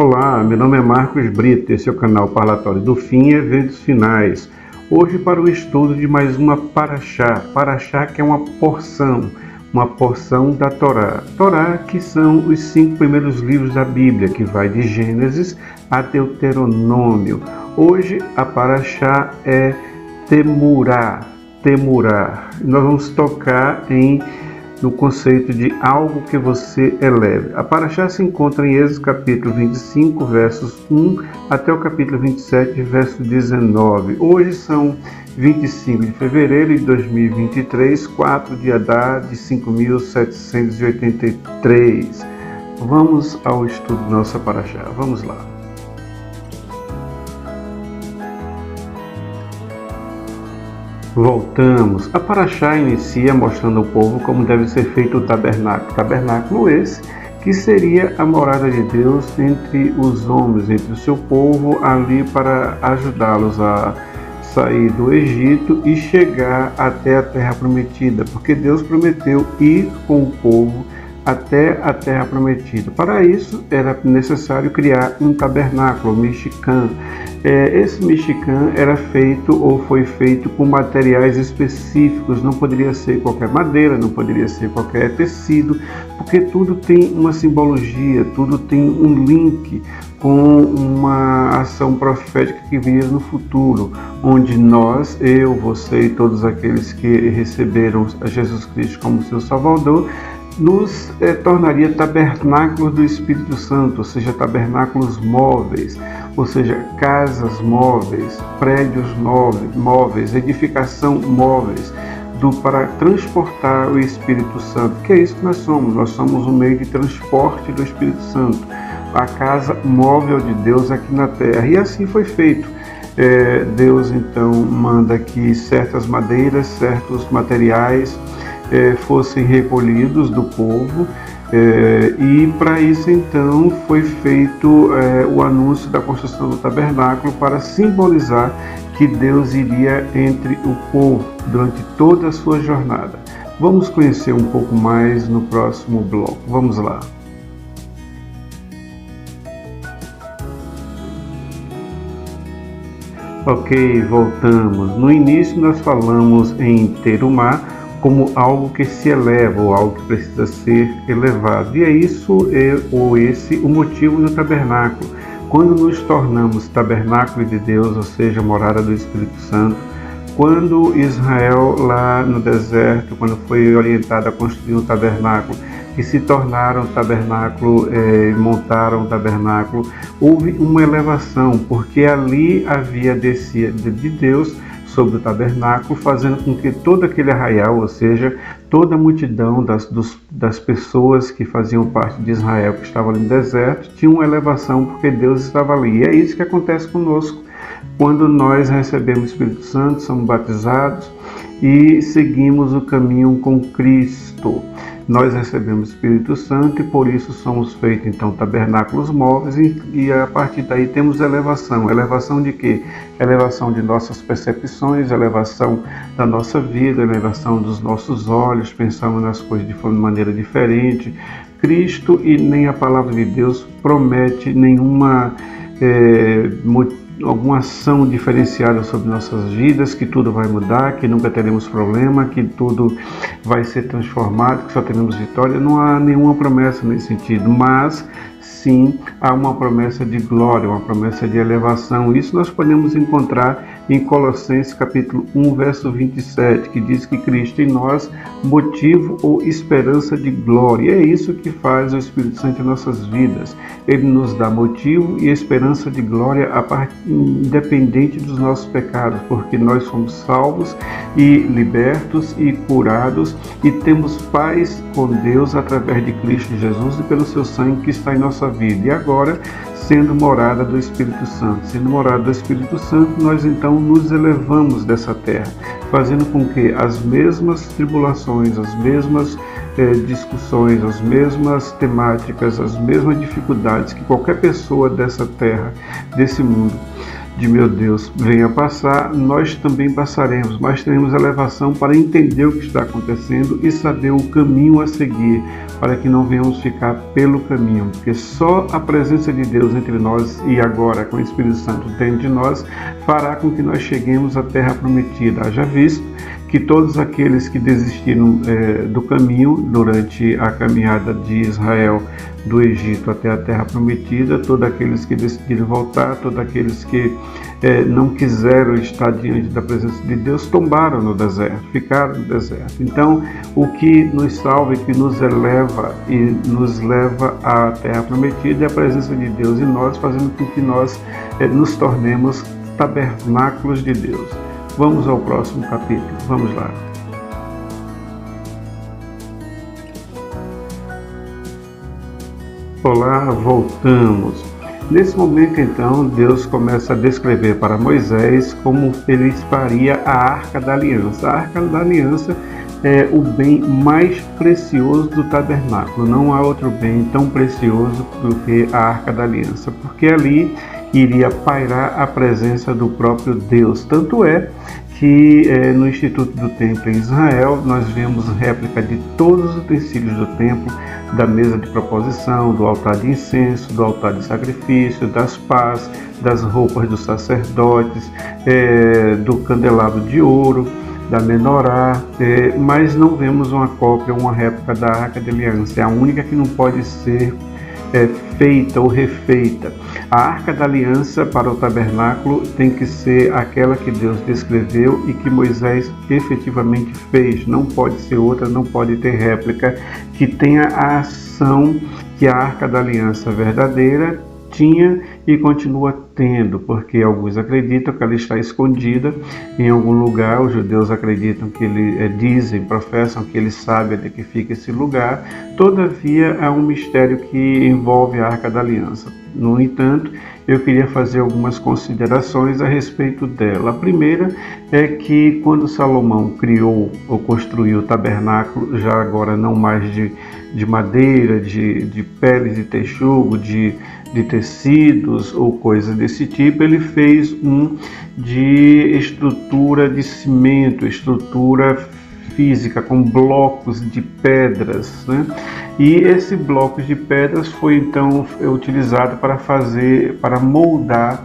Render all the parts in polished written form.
Olá, meu nome é Marcos Brito, esse é o canal Parlatório do Fim e Eventos Finais. Hoje para o estudo de mais uma Paraxá. Paraxá que é uma porção da Torá. Torá que são os 5 primeiros livros da Bíblia, que vai de Gênesis a Deuteronômio. Hoje a Paraxá é Temurá. Nós vamos tocar no conceito de algo que você eleve. A Paraxá se encontra em Êxodo capítulo 25, versos 1 até o capítulo 27, verso 19. Hoje são 25 de fevereiro de 2023, 4 de Adar de 5.783. Vamos ao estudo da nossa Paraxá. Vamos lá. Voltamos. A Paraxá inicia mostrando ao povo como deve ser feito o tabernáculo. Tabernáculo esse que seria a morada de Deus entre os homens, entre o seu povo, ali para ajudá-los a sair do Egito e chegar até a terra prometida, porque Deus prometeu ir com o povo até a terra prometida. Para isso era necessário criar um tabernáculo, Mishkan. Esse Mishkan era feito ou foi feito com materiais específicos, não poderia ser qualquer madeira, não poderia ser qualquer tecido, porque tudo tem uma simbologia, tudo tem um link com uma ação profética que viria no futuro, onde nós, eu, você e todos aqueles que receberam a Jesus Cristo como seu Salvador, nos tornaria tabernáculos do Espírito Santo, ou seja, tabernáculos móveis, ou seja, casas móveis, prédios móveis, edificação móveis, para transportar o Espírito Santo, que é isso que nós somos um meio de transporte do Espírito Santo, a casa móvel de Deus aqui na terra, e assim foi feito. Deus então manda que certas madeiras, certos materiais fossem recolhidos do povo, e para isso então foi feito o anúncio da construção do tabernáculo para simbolizar que Deus iria entre o povo durante toda a sua jornada. Vamos conhecer um pouco mais no próximo bloco. Vamos lá. Ok, voltamos. No início nós falamos em terumá como algo que se eleva, ou algo que precisa ser elevado. E é isso esse o motivo do tabernáculo. Quando nos tornamos tabernáculo de Deus, ou seja, morada do Espírito Santo, quando Israel lá no deserto, quando foi orientado a construir um tabernáculo, que se tornaram tabernáculo, montaram o tabernáculo, houve uma elevação, porque ali havia descida de Deus sobre o tabernáculo, fazendo com que todo aquele arraial, ou seja, toda a multidão das pessoas que faziam parte de Israel, que estavam ali no deserto, tinha uma elevação porque Deus estava ali. E é isso que acontece conosco quando nós recebemos o Espírito Santo, somos batizados e seguimos o caminho com Cristo. Nós recebemos o Espírito Santo e por isso somos feitos então tabernáculos móveis, e a partir daí temos elevação. Elevação de quê? Elevação de nossas percepções, elevação da nossa vida, elevação dos nossos olhos, pensamos nas coisas de maneira diferente. Cristo e nem a palavra de Deus promete alguma ação diferenciada sobre nossas vidas, que tudo vai mudar, que nunca teremos problema, que tudo vai ser transformado, que só teremos vitória. Não há nenhuma promessa nesse sentido, mas sim há uma promessa de glória, uma promessa de elevação. Isso nós podemos encontrar em Colossenses capítulo 1, verso 27, que diz que Cristo em nós, motivo ou esperança de glória. E é isso que faz o Espírito Santo em nossas vidas. Ele nos dá motivo e esperança de glória independente dos nossos pecados, porque nós somos salvos e libertos e curados e temos paz com Deus através de Cristo Jesus e pelo seu sangue que está em nossa vida. E agora, sendo morada do Espírito Santo. Sendo morada do Espírito Santo, nós então nos elevamos dessa terra, fazendo com que as mesmas tribulações, as mesmas discussões, as mesmas temáticas, as mesmas dificuldades que qualquer pessoa dessa terra, desse mundo, de meu Deus, venha passar, nós também passaremos, mas teremos elevação para entender o que está acontecendo e saber o caminho a seguir, para que não venhamos ficar pelo caminho, porque só a presença de Deus entre nós e agora com o Espírito Santo dentro de nós fará com que nós cheguemos à terra prometida. Haja visto que todos aqueles que desistiram do caminho durante a caminhada de Israel do Egito até a terra prometida, todos aqueles que decidiram voltar, todos aqueles que não quiseram estar diante da presença de Deus, tombaram no deserto, ficaram no deserto. Então, o que nos salva e que nos eleva e nos leva à terra prometida é a presença de Deus em nós, fazendo com que nós nos tornemos tabernáculos de Deus. Vamos ao próximo capítulo, vamos lá. Olá, voltamos. Nesse momento, então, Deus começa a descrever para Moisés como ele faria a Arca da Aliança. A Arca da Aliança é o bem mais precioso do tabernáculo. Não há outro bem tão precioso do que a Arca da Aliança, porque ali iria pairar a presença do próprio Deus. Tanto é que no Instituto do Templo em Israel nós vemos réplica de todos os utensílios do templo, da mesa de proposição, do altar de incenso, do altar de sacrifício, das pás, das roupas dos sacerdotes, do candelabro de ouro, da menorá, mas não vemos uma cópia, uma réplica da Arca da Aliança. É a única que não pode ser feita ou refeita. A Arca da Aliança para o tabernáculo tem que ser aquela que Deus descreveu e que Moisés efetivamente fez. Não pode ser outra, não pode ter réplica, que tenha a ação que a Arca da Aliança verdadeira tinha e continua tendo, porque alguns acreditam que ela está escondida em algum lugar. Os judeus acreditam que dizem, professam que eles sabem onde que fica esse lugar. Todavia, há um mistério que envolve a Arca da Aliança. No entanto, eu queria fazer algumas considerações a respeito dela. A primeira é que quando Salomão criou ou construiu o tabernáculo, já agora não mais de madeira, de peles de texugo, de tecidos ou coisas desse tipo, ele fez um de estrutura de cimento, estrutura física, com blocos de pedras, né? E esse bloco de pedras foi então utilizado para moldar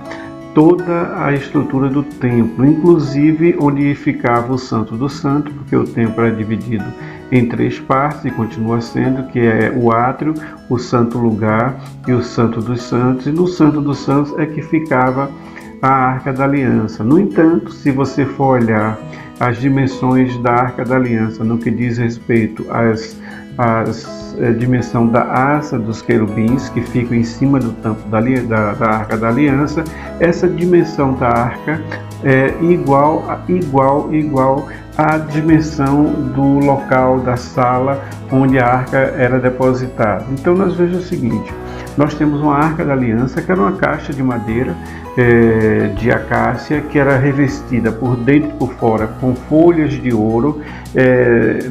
toda a estrutura do templo, inclusive onde ficava o Santo do Santo, porque o templo era dividido em 3 partes e continua sendo, que é o átrio, o santo lugar e o Santo dos Santos. E no Santo dos Santos é que ficava a Arca da Aliança. No entanto, se você for olhar as dimensões da Arca da Aliança no que diz respeito à dimensão da asa dos querubins que ficam em cima do tampo da Arca da Aliança, essa dimensão da arca é igual à dimensão do local da sala onde a arca era depositada. Então nós vejamos o seguinte: nós temos uma Arca da Aliança, que era uma caixa de madeira de acácia, que era revestida por dentro e por fora com folhas de ouro.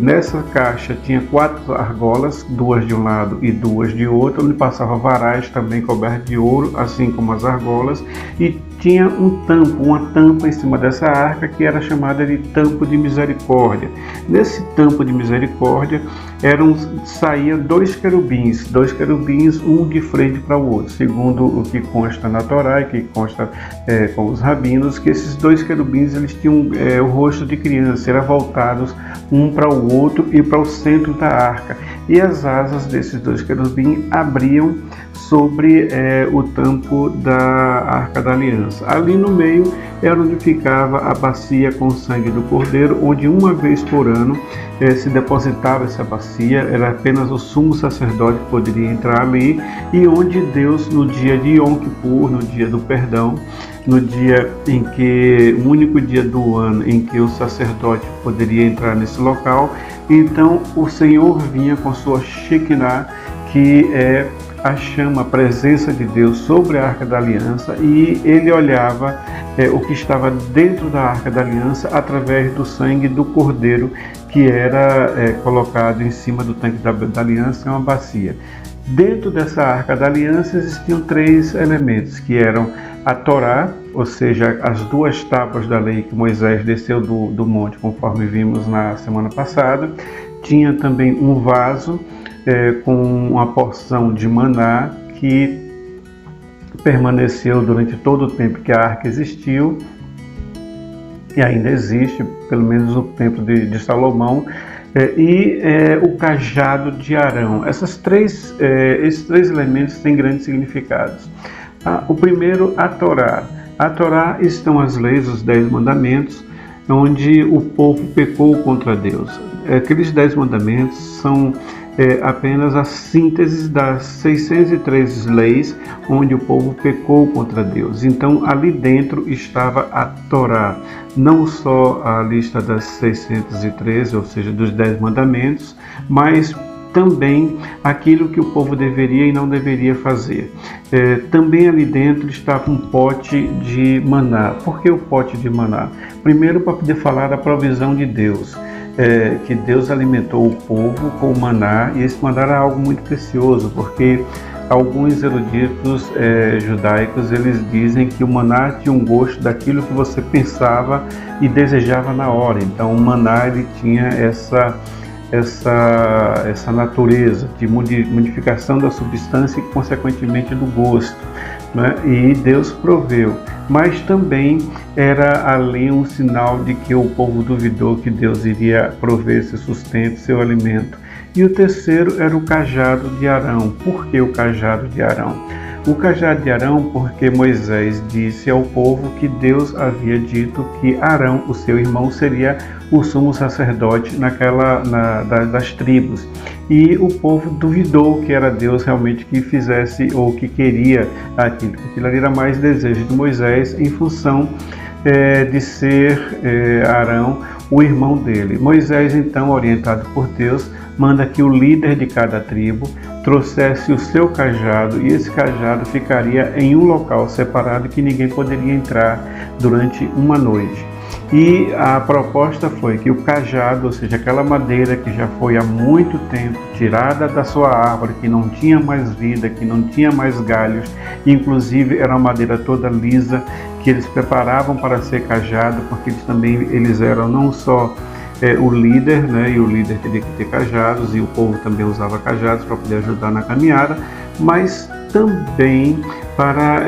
Nessa caixa tinha 4 argolas, 2 de um lado e 2 de outro, onde passava varais também cobertos de ouro, assim como as argolas, e tinha uma tampa em cima dessa arca, que era chamada de tampo de misericórdia. Nesse tampo de misericórdia saíam 2 querubins, um de frente para o outro, segundo o que consta na Torá e que consta com os rabinos, que esses 2 querubins eles tinham o rosto de criança, eram voltados um para o outro e para o centro da arca, e as asas desses 2 querubins abriam sobre o tampo da Arca da Aliança. Ali no meio era onde ficava a bacia com o sangue do cordeiro, onde uma vez por ano se depositava essa bacia. Era apenas o sumo sacerdote que poderia entrar ali, e onde Deus, no dia de Yom Kippur, no dia do perdão, no dia em que, o único dia do ano em que o sacerdote poderia entrar nesse local, então o Senhor vinha com sua Shekinah, que é a chama, a presença de Deus sobre a Arca da Aliança, e ele olhava o que estava dentro da Arca da Aliança através do sangue do cordeiro que era colocado em cima do tanque da aliança, em uma bacia. Dentro dessa Arca da Aliança existiam 3 elementos, que eram a Torá, ou seja, as 2 tábuas da lei que Moisés desceu do monte, conforme vimos na semana passada. Tinha também um vaso com uma porção de maná que permaneceu durante todo o tempo que a arca existiu, e ainda existe, pelo menos no tempo de Salomão, e o cajado de Arão. Esses três elementos têm grandes significados. O primeiro, a Torá. A Torá estão as leis, os 10 mandamentos, onde o povo pecou contra Deus. Aqueles 10 mandamentos são apenas a síntese das 603 leis onde o povo pecou contra Deus. Então ali dentro estava a Torá, não só a lista das 613, ou seja, dos 10 mandamentos, mas também aquilo que o povo deveria e não deveria fazer. Também ali dentro estava um pote de maná. Por que o pote de maná? Primeiro, para poder falar da provisão de Deus. Que Deus alimentou o povo com o maná, e esse maná era algo muito precioso, porque alguns eruditos judaicos, eles dizem que o maná tinha um gosto daquilo que você pensava e desejava na hora. Então o maná ele tinha essa natureza de modificação da substância e consequentemente do gosto, né? E Deus proveu, mas também era ali um sinal de que o povo duvidou que Deus iria prover esse sustento, seu alimento. E o terceiro era o cajado de Arão. Por que o cajado de Arão? O cajado de Arão porque Moisés disse ao povo que Deus havia dito que Arão, o seu irmão, seria o sumo sacerdote das tribos. E o povo duvidou que era Deus realmente que fizesse ou que queria aquilo. Aquilo ali era mais desejo de Moisés em função de ser Arão o irmão dele. Moisés, então, orientado por Deus, manda que o líder de cada tribo trouxesse o seu cajado, e esse cajado ficaria em um local separado que ninguém poderia entrar durante uma noite. E a proposta foi que o cajado, ou seja, aquela madeira que já foi há muito tempo tirada da sua árvore, que não tinha mais vida, que não tinha mais galhos, inclusive era uma madeira toda lisa, que eles preparavam para ser cajado, porque eles eram não só o líder, né, e o líder teria que ter cajados, e o povo também usava cajados para poder ajudar na caminhada, mas também para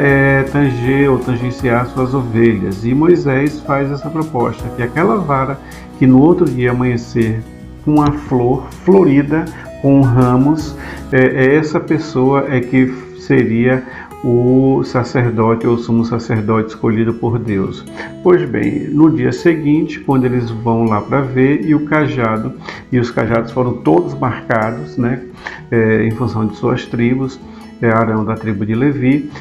tanger ou tangenciar suas ovelhas. E Moisés faz essa proposta, que aquela vara que no outro dia amanhecer com uma flor florida, com ramos, essa pessoa que seria o sacerdote ou sumo sacerdote escolhido por Deus. Pois bem, no dia seguinte, quando eles vão lá para ver, e os cajados foram todos marcados, né, em função de suas tribos, Arão da tribo de Levi,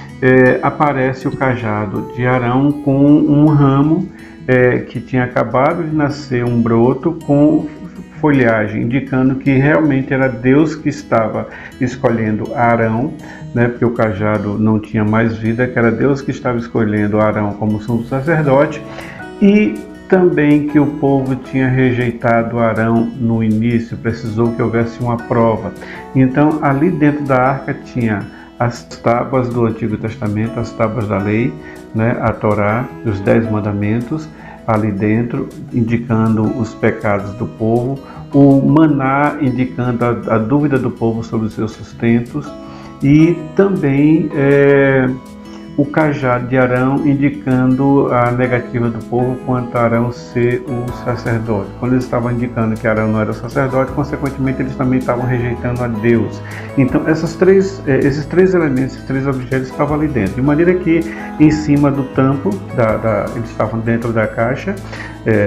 aparece o cajado de Arão com um ramo que tinha acabado de nascer, um broto com folhagem, indicando que realmente era Deus que estava escolhendo Arão, né, porque o cajado não tinha mais vida, que era Deus que estava escolhendo Arão como sumo sacerdote, e também que o povo tinha rejeitado Arão no início, precisou que houvesse uma prova. Então, ali dentro da arca tinha as tábuas do Antigo Testamento, as tábuas da lei, né, a Torá, os 10 mandamentos, ali dentro, indicando os pecados do povo, o maná, indicando a dúvida do povo sobre os seus sustentos, e também o cajado de Arão, indicando a negativa do povo quanto a Arão ser o sacerdote. Quando eles estavam indicando que Arão não era o sacerdote, consequentemente eles também estavam rejeitando a Deus. Então esses três elementos, esses três objetos estavam ali dentro, de maneira que em cima do tampo, eles estavam dentro da caixa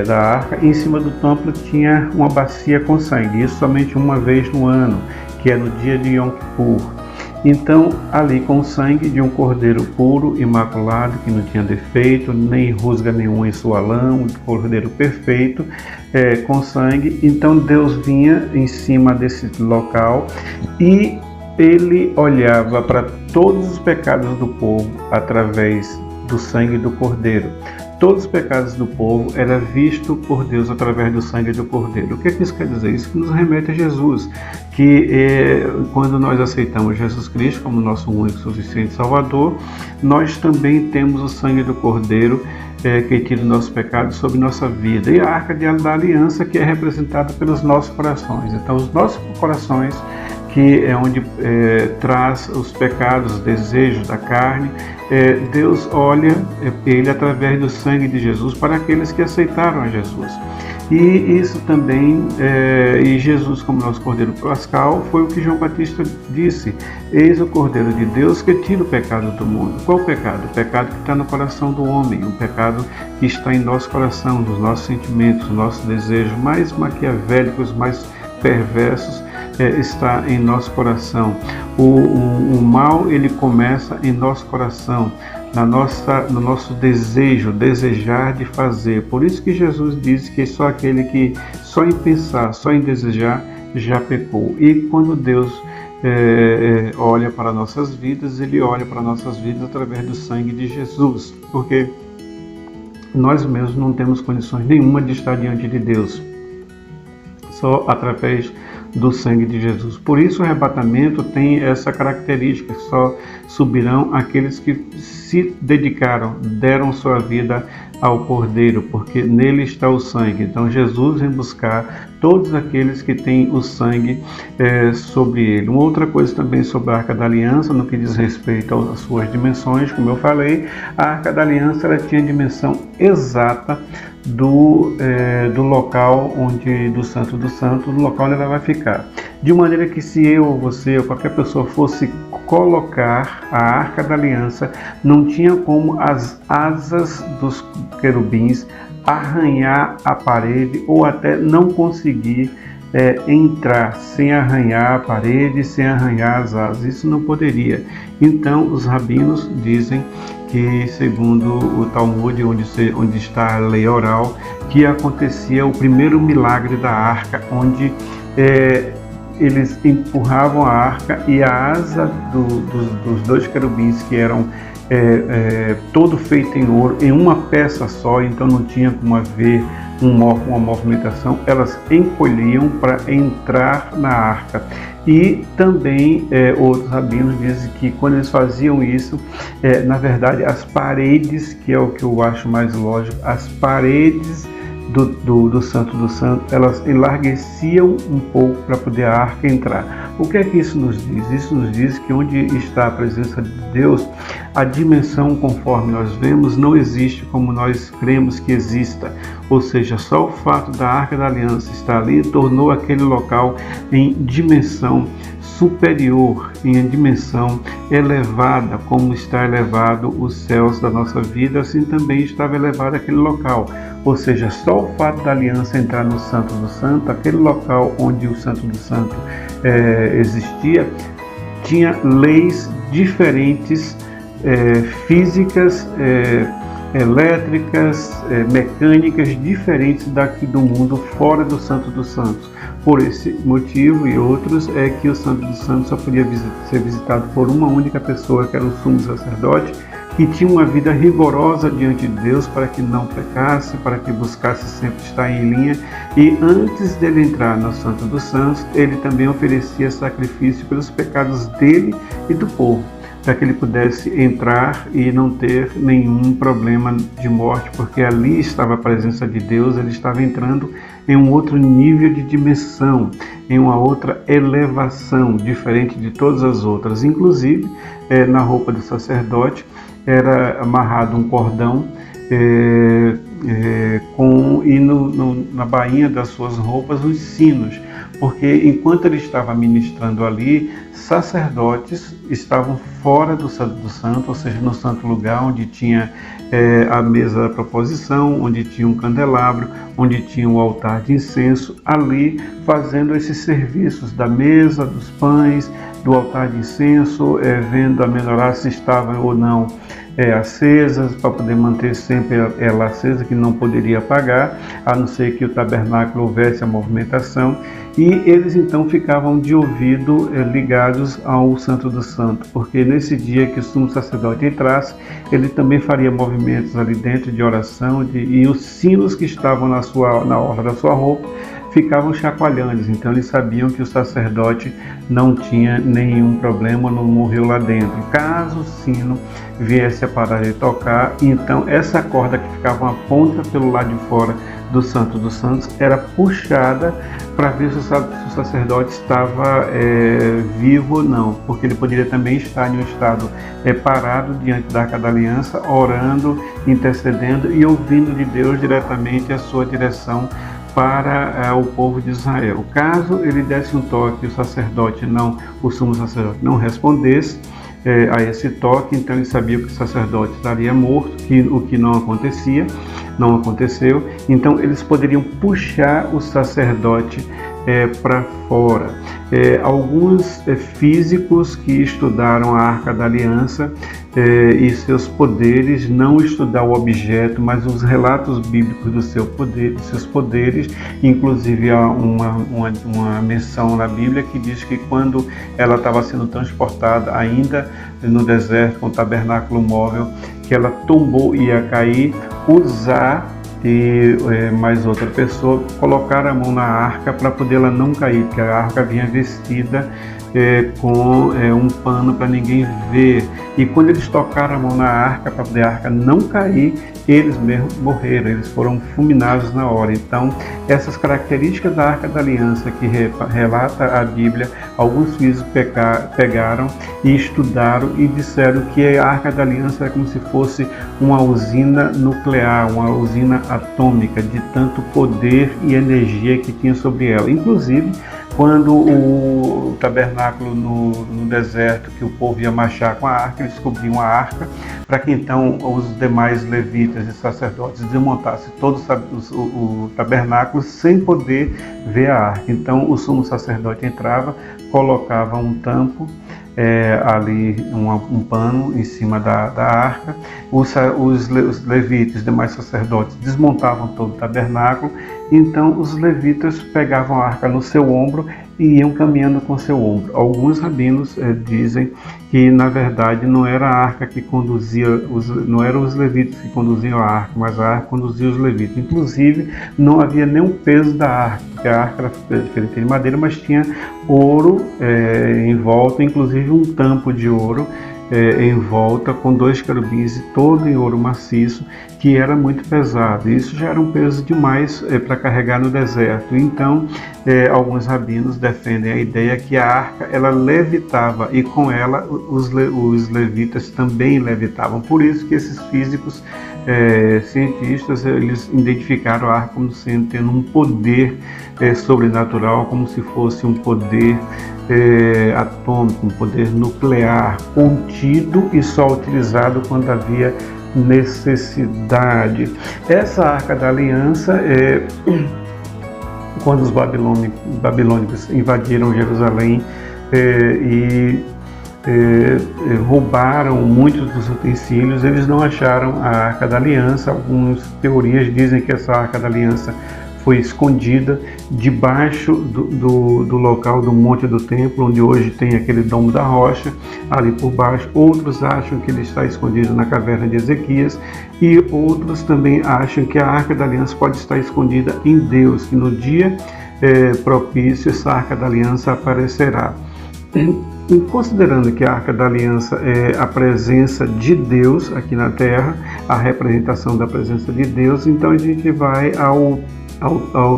da arca, e em cima do tampo tinha uma bacia com sangue, isso somente uma vez no ano, que é no dia de Yom Kippur. Então, ali com o sangue de um cordeiro puro, imaculado, que não tinha defeito, nem rusga nenhuma em sua lã, um cordeiro perfeito, com sangue. Então, Deus vinha em cima desse local e ele olhava para todos os pecados do povo através do sangue do cordeiro. Todos os pecados do povo era visto por Deus através do sangue do Cordeiro. O que isso quer dizer? Isso nos remete a Jesus, que quando nós aceitamos Jesus Cristo como nosso único e suficiente Salvador, nós também temos o sangue do Cordeiro que tira os nossos pecados sobre nossa vida. E a arca da aliança, que é representada pelos nossos corações. Então, os nossos corações que é onde traz os pecados, os desejos da carne. Deus olha ele através do sangue de Jesus para aqueles que aceitaram a Jesus. E isso também, e Jesus, como nosso Cordeiro Pascal, foi o que João Batista disse: eis o Cordeiro de Deus que tira o pecado do mundo. Qual o pecado? O pecado que está no coração do homem, um pecado que está em nosso coração, nos nossos sentimentos, nos nossos desejos mais maquiavélicos, mais perversos, está em nosso coração. O mal, ele começa em nosso coração, no nosso desejo, desejar de fazer. Por isso que Jesus diz que só aquele que só em pensar, só em desejar, já pecou. E quando Deus olha para nossas vidas, Ele olha para nossas vidas através do sangue de Jesus, porque nós mesmos não temos condições nenhuma de estar diante de Deus, só através do sangue de Jesus. Por isso o arrebatamento tem essa característica: só subirão aqueles que se dedicaram, deram sua vida ao Cordeiro, porque nele está o sangue. Então Jesus vem buscar todos aqueles que têm o sangue sobre ele. Uma outra coisa também sobre a Arca da Aliança, no que diz respeito às suas dimensões, como eu falei, a Arca da Aliança ela tinha a dimensão exata do local do Santo dos Santos, do local onde ela vai ficar. De maneira que se eu, ou você, ou qualquer pessoa fosse colocar a Arca da Aliança, não tinha como as asas dos querubins arranhar a parede ou até não conseguir entrar sem arranhar a parede, sem arranhar as asas. Isso não poderia. Então os rabinos dizem que, segundo o Talmud, onde está a lei oral, que acontecia o primeiro milagre da arca, onde eles empurravam a arca e a asa dos dois querubins, que eram todo feito em ouro, em uma peça só, então não tinha como haver uma movimentação, elas encolhiam para entrar na arca. E também outros rabinos dizem que quando eles faziam isso, na verdade as paredes, que é o que eu acho mais lógico, as paredes do Santo dos Santos, elas enlargueciam um pouco para poder a arca entrar. O que é que isso nos diz? Isso nos diz que onde está a presença de Deus, a dimensão conforme nós vemos não existe como nós cremos que exista. Ou seja, só o fato da Arca da Aliança estar ali tornou aquele local em dimensão superior, em dimensão elevada, como está elevado os céus da nossa vida, assim também estava elevado aquele local. Ou seja, só o fato da aliança entrar no Santo do Santo, aquele local onde o Santo do Santo existia, tinha leis diferentes, físicas, elétricas, mecânicas diferentes daqui do mundo, fora do Santo dos Santos. Por esse motivo e outros é que o Santo dos Santos só podia ser visitado por uma única pessoa, que era o sumo sacerdote, que tinha uma vida rigorosa diante de Deus para que não pecasse, para que buscasse sempre estar em linha. E antes dele entrar no Santo dos Santos, ele também oferecia sacrifício pelos pecados dele e do povo, para que ele pudesse entrar e não ter nenhum problema de morte, porque ali estava a presença de Deus, ele estava entrando em um outro nível de dimensão, em uma outra elevação, diferente de todas as outras. Inclusive, na roupa do sacerdote era amarrado um cordão e na bainha das suas roupas os sinos, porque enquanto ele estava ministrando ali, sacerdotes estavam fora do Santo do Santo, ou seja, no santo lugar, onde tinha a mesa da proposição, onde tinha um candelabro, onde tinha um altar de incenso, ali fazendo esses serviços da mesa, dos pães, do altar de incenso, vendo a menorá se estava ou não acesas, para poder manter sempre ela acesa, que não poderia apagar, a não ser que o tabernáculo houvesse a movimentação. E eles então ficavam de ouvido ligados ao Santo do Santo, porque nesse dia que o sumo sacerdote entrasse, ele também faria movimentos ali dentro de oração, e os sinos que estavam na orla da sua roupa ficavam chacoalhando. Então eles sabiam que o sacerdote não tinha nenhum problema, não morreu lá dentro. Caso o sino viesse a parar de tocar, então essa corda que ficava uma ponta pelo lado de fora do Santo dos Santos era puxada para ver se o sacerdote estava vivo ou não, porque ele poderia também estar em um estado parado diante da Arca da Aliança, orando, intercedendo e ouvindo de Deus diretamente a sua direção para o povo de Israel. Caso ele desse um toque e o sumo sacerdote não respondesse a esse toque, então ele sabia que o sacerdote estaria morto, o que não aconteceu. Então eles poderiam puxar o sacerdote para fora. Alguns físicos que estudaram a Arca da Aliança e seus poderes, não estudar o objeto, mas os relatos bíblicos dos seus poderes. Inclusive há uma menção na Bíblia que diz que quando ela estava sendo transportada ainda no deserto com o tabernáculo móvel, que ela tombou e ia cair, usar e mais outra pessoa colocar a mão na arca para poder ela não cair, porque a arca vinha vestida com um pano para ninguém ver. E quando eles tocaram a mão na arca para poder a arca não cair, eles mesmo morreram, eles foram fulminados na hora. Então, essas características da Arca da Aliança que relata a Bíblia, alguns físicos pegaram e estudaram e disseram que a Arca da Aliança era como se fosse uma usina nuclear, uma usina atômica, de tanto poder e energia que tinha sobre ela. Inclusive, quando o tabernáculo no deserto, que o povo ia marchar com a arca, eles cobriam a arca, para que então os demais levitas e sacerdotes desmontassem todo o tabernáculo sem poder ver a arca. Então o sumo sacerdote entrava, colocava um tampo, ali um pano em cima da arca, os levitas, os demais sacerdotes desmontavam todo o tabernáculo. Então os levitas pegavam a arca no seu ombro e iam caminhando com seu ombro. Alguns rabinos dizem que na verdade não era a arca que conduzia, não eram os levitas que conduziam a arca, mas a arca conduzia os levitas. Inclusive não havia nenhum peso da arca, porque a arca era diferente de madeira, mas tinha ouro em volta, inclusive um tampo de ouro em volta, com 2 querubins e todo em ouro maciço, que era muito pesado. Isso já era um peso demais para carregar no deserto. Então, alguns rabinos defendem a ideia que a arca ela levitava e com ela os levitas também levitavam. Por isso que esses físicos cientistas eles identificaram a arca como sendo tendo um poder sobrenatural, como se fosse um poder atômico, um poder nuclear, contido e só utilizado quando havia necessidade. Essa Arca da Aliança quando os babilônicos invadiram Jerusalém e roubaram muitos dos utensílios, eles não acharam a Arca da Aliança. Algumas teorias dizem que essa Arca da Aliança foi escondida debaixo do local do Monte do Templo, onde hoje tem aquele domo da rocha, ali por baixo. Outros acham que ele está escondido na caverna de Ezequias, e outros também acham que a Arca da Aliança pode estar escondida em Deus, que no dia propício essa Arca da Aliança aparecerá. E considerando que a Arca da Aliança é a presença de Deus aqui na Terra, a representação da presença de Deus, então a gente vai ao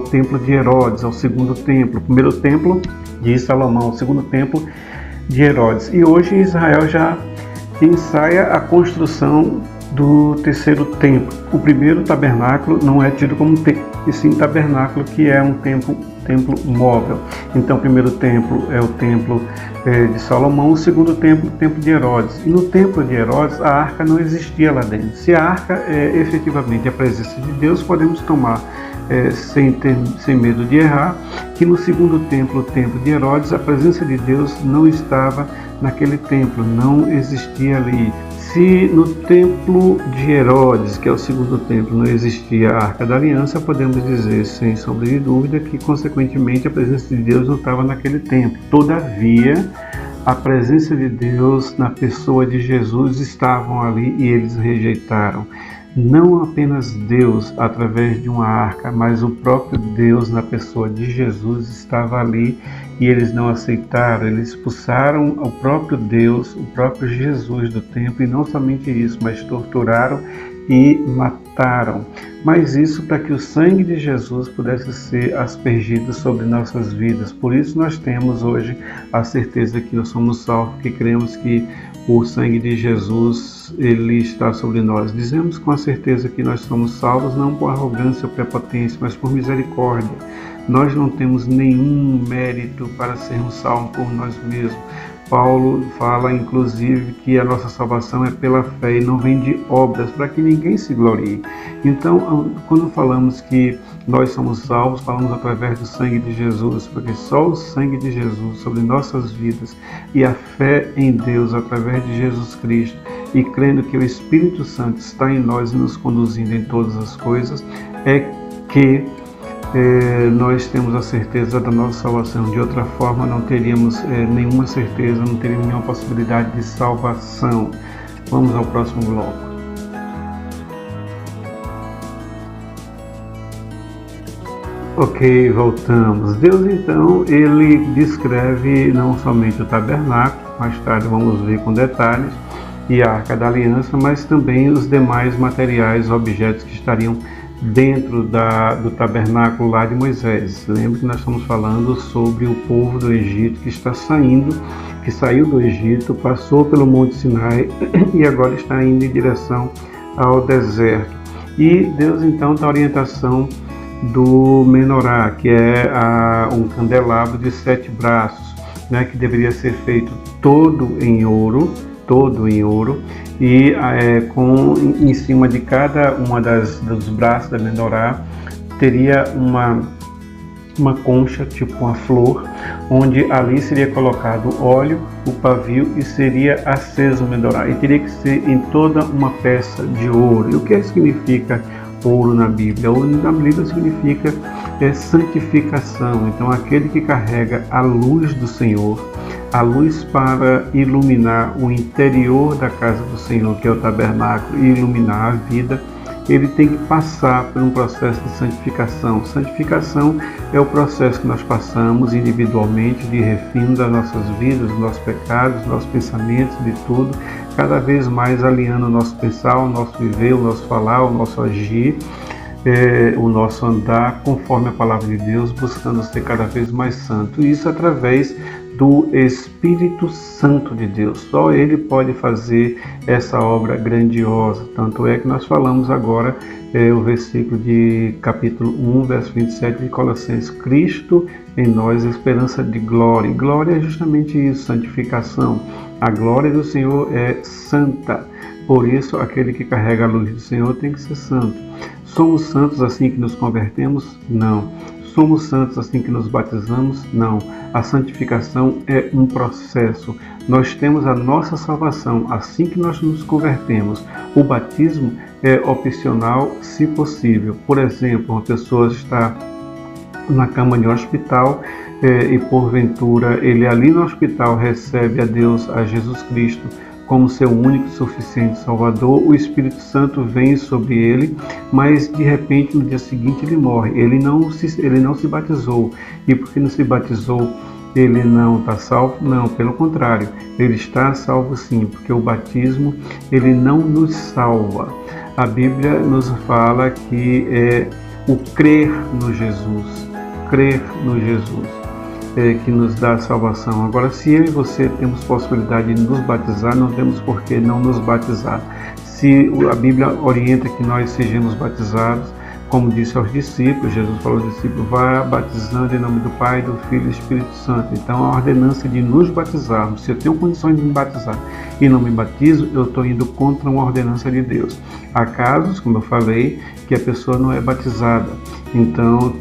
templo de Herodes, ao segundo templo. O primeiro templo de Salomão, o segundo templo de Herodes. E hoje Israel já ensaia a construção do terceiro templo. O primeiro tabernáculo não é tido como templo, e sim tabernáculo, que é um templo móvel. Então o primeiro templo é o templo de Salomão, o segundo templo, o templo de Herodes. E no templo de Herodes a arca não existia lá dentro. Se a arca é efetivamente a presença de Deus, podemos tomar sem medo de errar, que no segundo templo, o templo de Herodes, a presença de Deus não estava naquele templo, não existia ali. Se no templo de Herodes, que é o segundo templo, não existia a Arca da Aliança, podemos dizer, sem sombra de dúvida, que consequentemente a presença de Deus não estava naquele templo. Todavia, a presença de Deus na pessoa de Jesus estavam ali e eles rejeitaram. não apenas Deus através de uma arca, mas o próprio Deus na pessoa de Jesus estava ali e eles não aceitaram, eles expulsaram o próprio Deus, o próprio Jesus do templo, e não somente isso, mas torturaram e mataram. Mas isso para que o sangue de Jesus pudesse ser aspergido sobre nossas vidas. Por isso nós temos hoje a certeza que nós somos salvos, que cremos que o sangue de Jesus, ele está sobre nós. Dizemos com a certeza que nós somos salvos, não por arrogância ou prepotência, mas por misericórdia. Nós não temos nenhum mérito para sermos salvos por nós mesmos. Paulo fala, inclusive, que a nossa salvação é pela fé e não vem de obras, para que ninguém se glorie. Então, quando falamos que nós somos salvos, falamos através do sangue de Jesus, porque só o sangue de Jesus sobre nossas vidas e a fé em Deus através de Jesus Cristo e crendo que o Espírito Santo está em nós e nos conduzindo em todas as coisas, é que nós temos a certeza da nossa salvação. De outra forma, não teríamos nenhuma certeza, não teríamos nenhuma possibilidade de salvação. Vamos ao próximo bloco. Ok, voltamos. Deus, então, ele descreve não somente o tabernáculo, mais tarde vamos ver com detalhes, e a Arca da Aliança, mas também os demais materiais, objetos que estariam dentro do tabernáculo lá de Moisés. Lembra que nós estamos falando sobre o povo do Egito que está saindo, que saiu do Egito, passou pelo Monte Sinai e agora está indo em direção ao deserto. E Deus então dá a orientação do menorá, que é um candelabro de 7 braços, né, que deveria ser feito todo em ouro, e em cima de cada uma dos braços da menorá teria uma concha, tipo uma flor, onde ali seria colocado óleo, o pavio, e seria aceso o menorá, e teria que ser em toda uma peça de ouro. E o que significa ouro na Bíblia? Ouro na Bíblia significa santificação. Então, aquele que carrega a luz do Senhor, a luz para iluminar o interior da casa do Senhor, que é o tabernáculo, e iluminar a vida, ele tem que passar por um processo de santificação. Santificação é o processo que nós passamos individualmente de refino das nossas vidas, dos nossos pecados, dos nossos pensamentos, de tudo, cada vez mais alinhando o nosso pensar, o nosso viver, o nosso falar, o nosso agir, o nosso andar conforme a palavra de Deus, buscando ser cada vez mais santo. E isso através do Espírito Santo de Deus. Só Ele pode fazer essa obra grandiosa. Tanto é que nós falamos agora o versículo de capítulo 1, verso 27 de Colossenses: Cristo em nós, esperança de glória. E glória é justamente isso, santificação. A glória do Senhor é santa. Por isso, aquele que carrega a luz do Senhor tem que ser santo. Somos santos assim que nos convertemos? Não. Somos santos assim que nos batizamos? Não. A santificação é um processo. Nós temos a nossa salvação assim que nós nos convertemos. O batismo é opcional, se possível. Por exemplo, uma pessoa está na cama de um hospital e porventura ele ali no hospital recebe a Deus, a Jesus Cristo, como seu único e suficiente Salvador. O Espírito Santo vem sobre ele, mas de repente no dia seguinte ele morre. Ele não se batizou. E porque não se batizou, ele não está salvo? Não, pelo contrário, ele está salvo sim, porque o batismo ele não nos salva. A Bíblia nos fala que é o crer no Jesus, que nos dá a salvação. Agora, se eu e você temos possibilidade de nos batizar, não temos por que não nos batizar. Se a Bíblia orienta que nós sejamos batizados, como disse aos discípulos, Jesus falou aos discípulos: vá batizando em nome do Pai, do Filho e do Espírito Santo. Então, a ordenança de nos batizarmos, se eu tenho condições de me batizar e não me batizo, eu estou indo contra uma ordenança de Deus. Há casos, como eu falei, que a pessoa não é batizada. Então,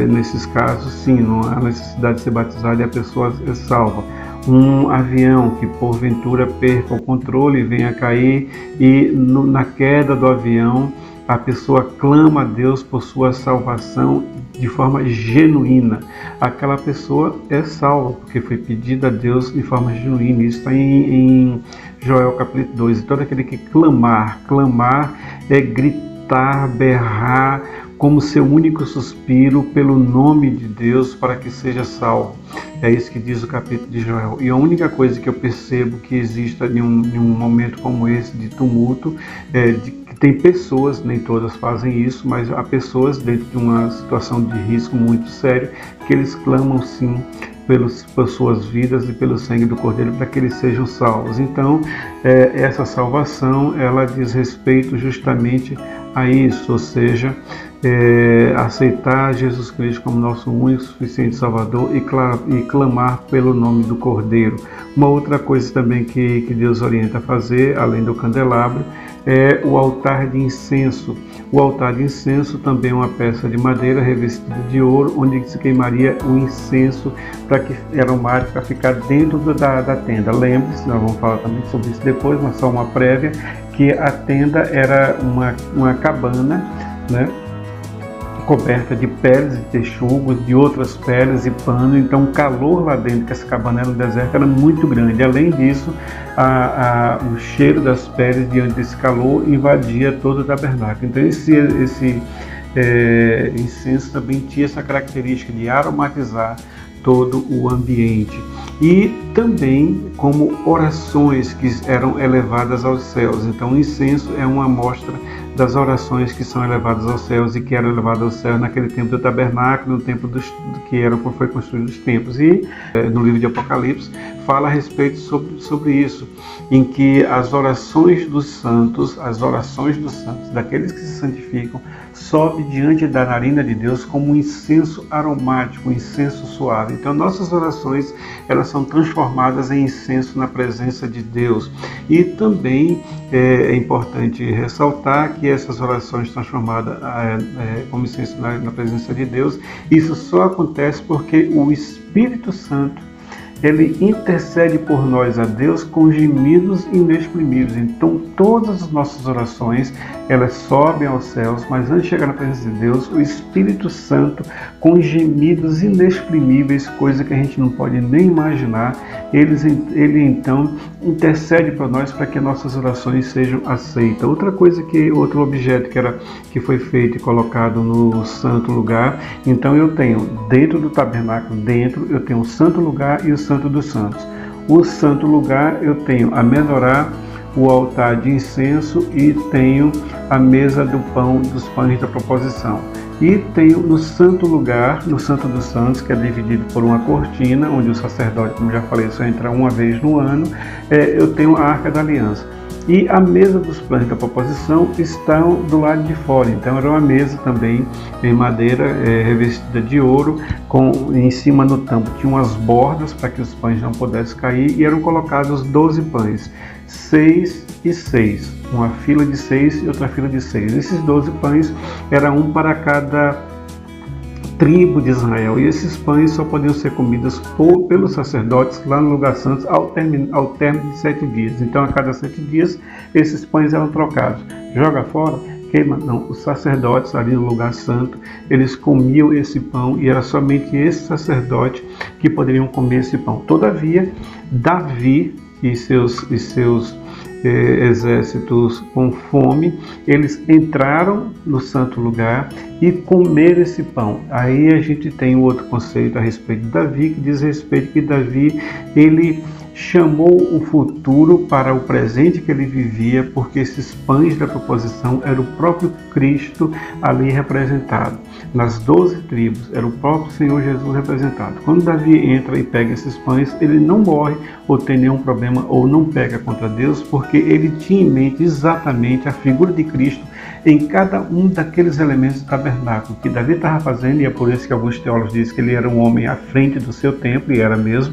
nesses casos, sim, não há necessidade de ser batizada e a pessoa é salva. Um avião que porventura perca o controle e venha a cair, e na queda do avião a pessoa clama a Deus por sua salvação, de forma genuína, aquela pessoa é salva, porque foi pedido a Deus de forma genuína. Isso está em Joel capítulo 2. E todo aquele que clamar é gritar, berrar, como seu único suspiro pelo nome de Deus para que seja salvo. É isso que diz o capítulo de Joel. E a única coisa que eu percebo que exista em um momento como esse de tumulto, que tem pessoas, nem todas fazem isso, mas há pessoas dentro de uma situação de risco muito sério, que eles clamam sim por suas vidas e pelo sangue do Cordeiro, para que eles sejam salvos. Então, essa salvação, ela diz respeito justamente a isso, ou seja, aceitar Jesus Cristo como nosso único e suficiente Salvador e clamar pelo nome do Cordeiro. Uma outra coisa também que Deus orienta a fazer, além do candelabro, é o altar de incenso. O altar de incenso também é uma peça de madeira revestida de ouro, onde se queimaria o incenso para que aromático para ficar dentro da tenda. Lembre-se, nós vamos falar também sobre isso depois, mas só uma prévia, que a tenda era uma cabana, né, coberta de peles de texugos, de outras peles e pano. Então o calor lá dentro, que essa cabana era no deserto, era muito grande. Além disso, o cheiro das peles diante desse calor invadia todo o tabernáculo. Então esse incenso também tinha essa característica de aromatizar todo o ambiente. E também como orações que eram elevadas aos céus. Então o incenso é uma amostra das orações que são elevadas aos céus e que eram elevadas aos céus naquele tempo do tabernáculo, no tempo foi construído os templos. E no livro de Apocalipse fala a respeito sobre isso, em que as orações dos santos, daqueles que se santificam, sobe diante da narina de Deus como um incenso aromático, um incenso suave. Então nossas orações, elas são transformadas em incenso na presença de Deus. E também é importante ressaltar que essas orações transformadas como incenso na presença de Deus, isso só acontece porque o Espírito Santo, ele intercede por nós a Deus com gemidos inexprimíveis. Então todas as nossas orações, elas sobem aos céus, mas antes de chegar na presença de Deus, o Espírito Santo, com gemidos inexprimíveis, coisa que a gente não pode nem imaginar, ele então intercede por nós para que nossas orações sejam aceitas. Outro objeto que foi feito e colocado no santo lugar. Então eu tenho dentro do tabernáculo, eu tenho o santo lugar e o Santo dos Santos. O santo lugar, eu tenho a menorá, o altar de incenso, e tenho a mesa dos pães da proposição. E tenho no santo lugar, no Santo dos Santos, que é dividido por uma cortina, onde o sacerdote, como já falei, só entra uma vez no ano, eu tenho a Arca da Aliança. E a mesa dos pães da proposição estão do lado de fora. Então era uma mesa também em madeira revestida de ouro, em cima no tampo tinha umas bordas para que os pães não pudessem cair, e eram colocados 12 pães, 6 e 6, uma fila de 6 e outra fila de 6. Esses 12 pães era um para cada tribo de Israel, e esses pães só podiam ser comidos pelos sacerdotes lá no lugar santo ao término de 7 dias. Então a cada 7 dias esses pães eram trocados. Joga fora? Queima? Não. Os sacerdotes ali no lugar santo, eles comiam esse pão, e era somente esse sacerdote que poderiam comer esse pão. Todavia, Davi e seus exércitos com fome, eles entraram no santo lugar e comeram esse pão. Aí a gente tem um outro conceito a respeito de Davi, que diz respeito que Davi, ele chamou o futuro para o presente que ele vivia, porque esses pães da proposição era o próprio Cristo ali representado. Nas 12 tribos era o próprio Senhor Jesus representado. Quando Davi entra e pega esses pães, ele não morre ou tem nenhum problema ou não pega contra Deus, porque ele tinha em mente exatamente a figura de Cristo em cada um daqueles elementos do tabernáculo que Davi estava fazendo. E é por isso que alguns teólogos dizem que ele era um homem à frente do seu tempo, e era mesmo,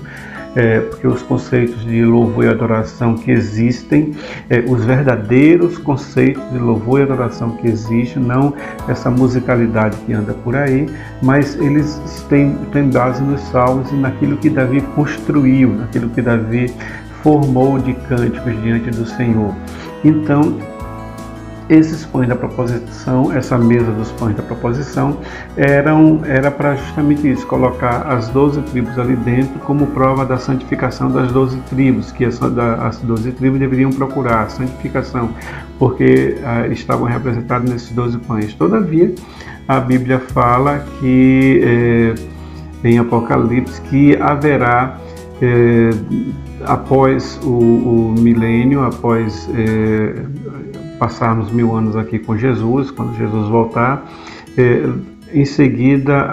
porque os conceitos de louvor e adoração que existem, os verdadeiros conceitos de louvor e adoração que existem, não essa musicalidade que anda por aí, mas eles têm base nos salmos e naquilo que Davi construiu, naquilo que Davi formou de cânticos diante do Senhor. Então, Esses pães da proposição, essa mesa dos pães da proposição, era para justamente isso, colocar as 12 tribos ali dentro como prova da santificação das 12 tribos, que as 12 tribos deveriam procurar a santificação, porque estavam representados nesses 12 pães. Todavia, a Bíblia fala que, em Apocalipse, que haverá, após o milênio, após passarmos 1000 anos aqui com Jesus, quando Jesus voltar, em seguida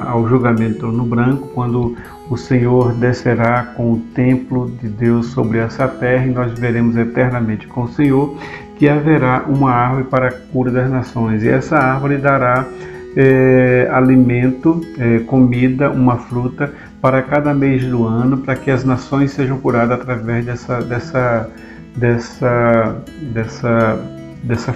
ao julgamento no branco, quando o Senhor descerá com o templo de Deus sobre essa terra e nós viveremos eternamente com o Senhor, que haverá uma árvore para a cura das nações, e essa árvore dará alimento, comida, uma fruta para cada mês do ano, para que as nações sejam curadas através dessa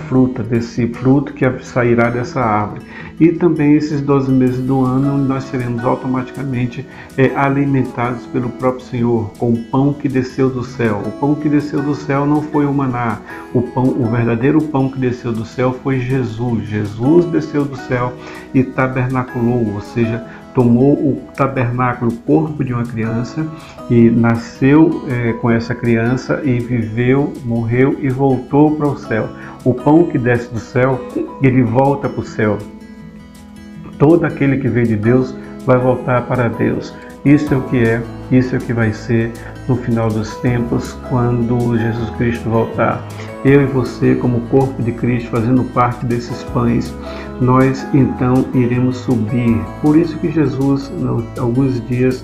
fruta, desse fruto que sairá dessa árvore. E também esses 12 meses do ano, nós seremos automaticamente alimentados pelo próprio Senhor, com o pão que desceu do céu. O pão que desceu do céu não foi o maná, o verdadeiro pão que desceu do céu foi Jesus. Jesus desceu do céu e tabernaculou, ou seja, tomou o tabernáculo, o corpo de uma criança, e nasceu com essa criança e viveu, morreu e voltou para o céu. O pão que desce do céu, ele volta para o céu. Todo aquele que veio de Deus vai voltar para Deus. Isso é o que é, isso é o que vai ser no final dos tempos, quando Jesus Cristo voltar. Eu e você, como corpo de Cristo, fazendo parte desses pães, nós então iremos subir. Por isso que Jesus, alguns dias,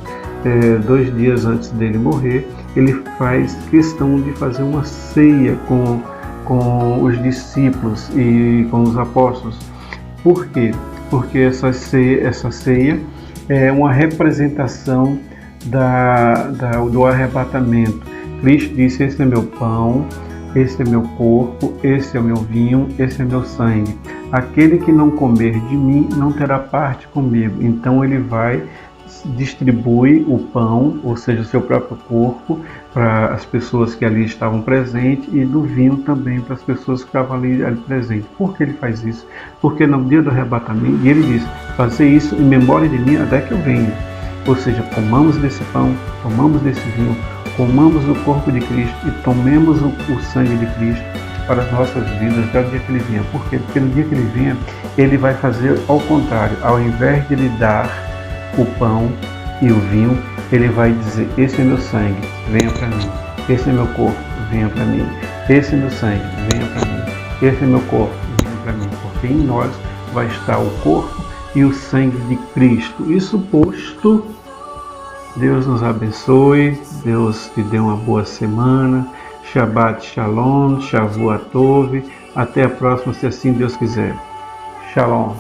2 dias antes dele morrer, ele faz questão de fazer uma ceia com os discípulos e com os apóstolos. Por quê? Porque essa ceia é uma representação do arrebatamento. Cristo disse: esse é meu pão, esse é meu corpo, esse é o meu vinho, esse é meu sangue. Aquele que não comer de mim não terá parte comigo. Então ele vai, distribui o pão, ou seja, o seu próprio corpo, para as pessoas que ali estavam presentes, e do vinho também para as pessoas que estavam ali presentes. Por que ele faz isso? Porque no dia do arrebatamento, e ele diz: fazer isso em memória de mim até que eu venha. Ou seja, comamos desse pão, tomamos desse vinho, comamos o corpo de Cristo e tomemos o sangue de Cristo para as nossas vidas até o dia que ele venha. Por quê? Porque no dia que ele venha, ele vai fazer ao contrário. Ao invés de ele dar o pão e o vinho, ele vai dizer: esse é meu sangue, venha para mim. Esse é meu corpo, venha para mim. Esse é meu sangue, venha para mim. Esse é meu corpo, venha para mim. Porque em nós vai estar o corpo e o sangue de Cristo. Isso posto, Deus nos abençoe, Deus te dê uma boa semana. Shabbat Shalom, Shavua Tov. Até a próxima, se assim Deus quiser. Shalom.